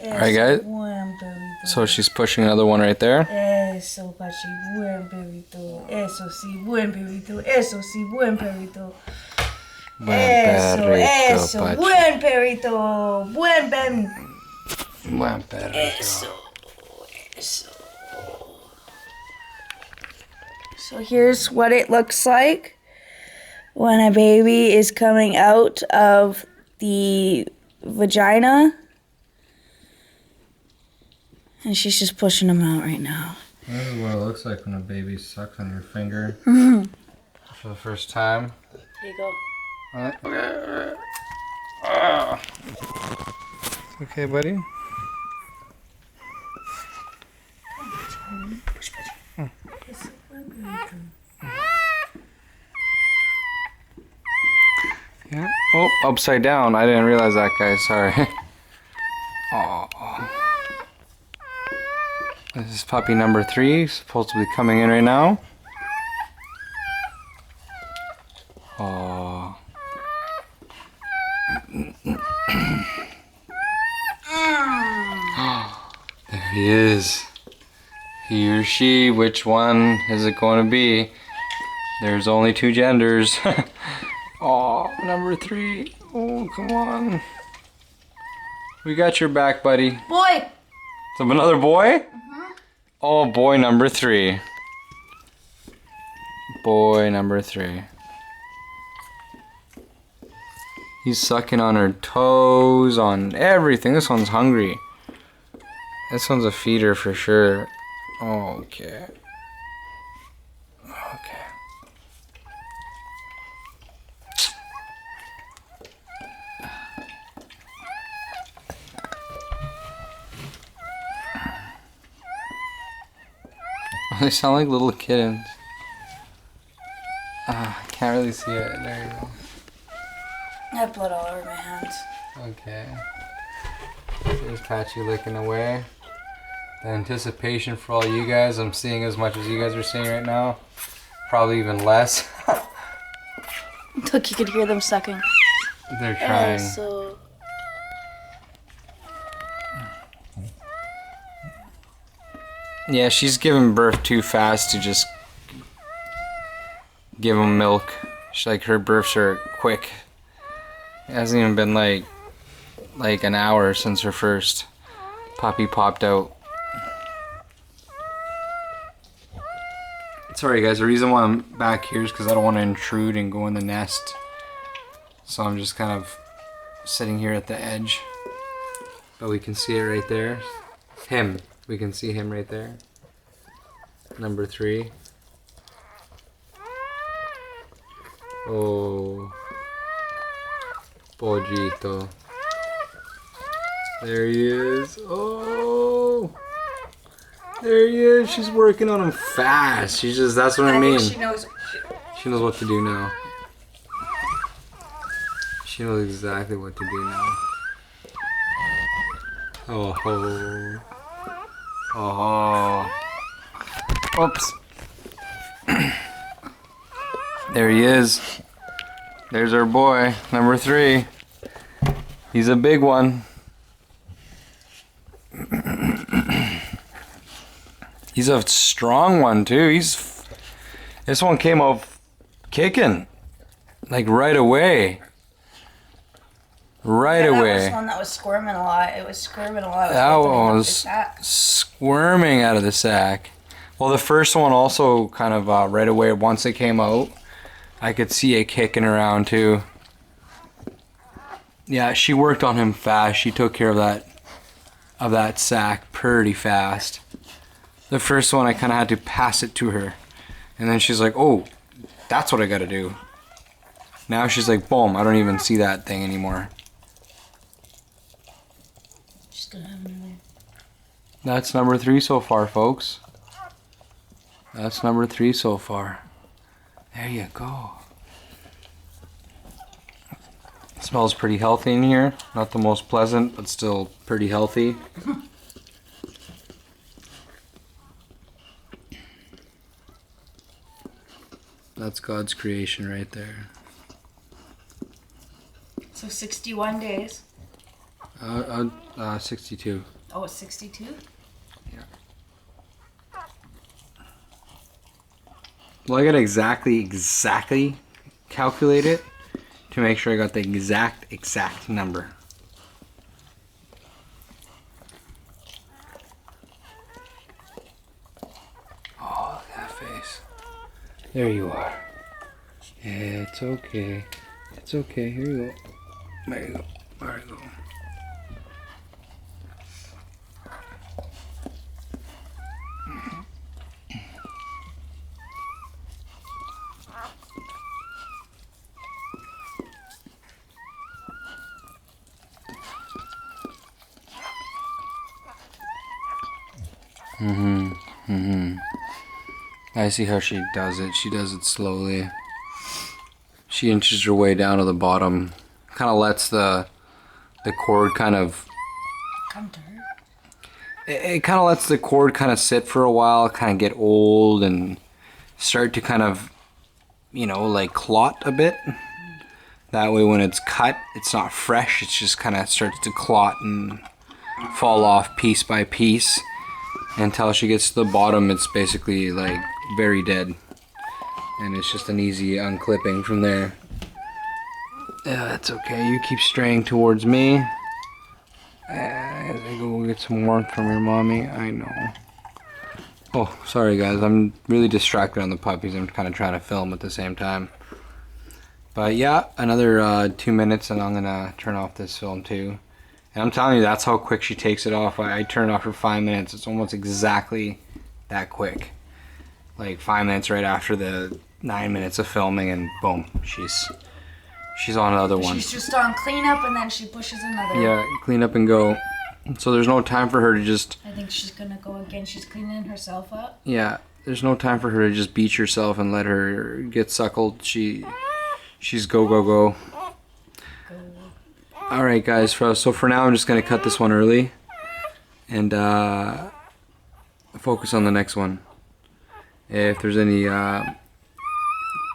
Alright guys, so she's pushing another one right there. Eso, pachi, buen perrito. Eso sí, buen perrito. Eso sí, buen perrito. Eso, Pachi. buen perrito. Buen perrito. Eso. So here's what it looks like when a baby is coming out of the vagina. And she's just pushing them out right now. This is what it looks like when a baby sucks on your finger for the first time. Here you go. Okay, buddy. Yeah. Oh, upside down. I didn't realize that, guys. Sorry. Oh. This is puppy number 3, supposed to be coming in right now. Oh. There he is. He or she, which one is it going to be? There's only 2 genders. Oh, number 3. Oh, come on. We got your back, buddy. Boy! So another boy? Oh, boy number 3. Boy number 3. He's sucking on her toes, on everything. This one's hungry. This one's a feeder for sure. Okay. Okay. They sound like little kittens. I can't really see it. There you go. I have blood all over my hands. Okay. There's Patchy licking away. The anticipation for all you guys. I'm seeing as much as you guys are seeing right now. Probably even less. Look, you could hear them sucking. They're trying. So... Yeah, she's giving birth too fast to just give them milk. She's like, her births are quick. It hasn't even been like an hour since her first puppy popped out. Sorry guys, the reason why I'm back here is because I don't want to intrude and go in the nest. So I'm just kind of sitting here at the edge. But we can see it right there. Him. We can see him right there. Number 3. Oh. Pollito. There he is. Oh. There he is. She's working on him fast. She's just, that's what I mean. She knows what to do now. She knows exactly what to do now. Oh. Oh. Oops. There he is. There's our boy, number 3. He's a big one. He's a strong one too. This one came out kicking, like right away. That was one that was squirming a lot. It was squirming a lot. That one was squirming out of the sack. Well, the first one also kind of right away, once it came out, I could see it kicking around too. Yeah, she worked on him fast. She took care of that sack pretty fast. The first one, I kind of had to pass it to her. And then she's like, oh, that's what I gotta do. Now she's like, boom, I don't even see that thing anymore. She's gonna have another. That's number 3 so far, folks. That's number 3 so far. There you go. It smells pretty healthy in here. Not the most pleasant, but still pretty healthy. That's God's creation right there. So 61 days. 62. Oh, it's 62? Yeah. Well, I gotta exactly calculate it to make sure I got the exact number. Oh, look at that face. There you are. Yeah, it's okay. It's okay. Here you go. There you go. There you go. I see how she does it. She does it slowly. She inches her way down to the bottom. Kind of lets the cord kind of... Come to her. It kind of lets the cord kind of sit for a while, kind of get old and start to kind of, you know, like clot a bit. That way when it's cut, it's not fresh. It just kind of starts to clot and fall off piece by piece. Until she gets to the bottom, it's basically like very dead. And it's just an easy unclipping from there. Yeah, that's okay. You keep straying towards me. As I go get some warmth from your mommy. I know. Oh, sorry guys. I'm really distracted on the puppies. I'm kind of trying to film at the same time. But yeah, another 2 minutes and I'm going to turn off this film too. And I'm telling you, that's how quick she takes it off. I turn it off for 5 minutes. It's almost exactly that quick. Like 5 minutes right after the 9 minutes of filming, and boom, she's on another one. She's just on cleanup and then she pushes another. Yeah, clean up and go. So there's no time for her to just... I think she's gonna go again. She's cleaning herself up. Yeah, there's no time for her to just beat herself and let her get suckled. She's go, go, go. Alright guys, so for now I'm just going to cut this one early and focus on the next one if there's any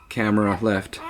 camera left.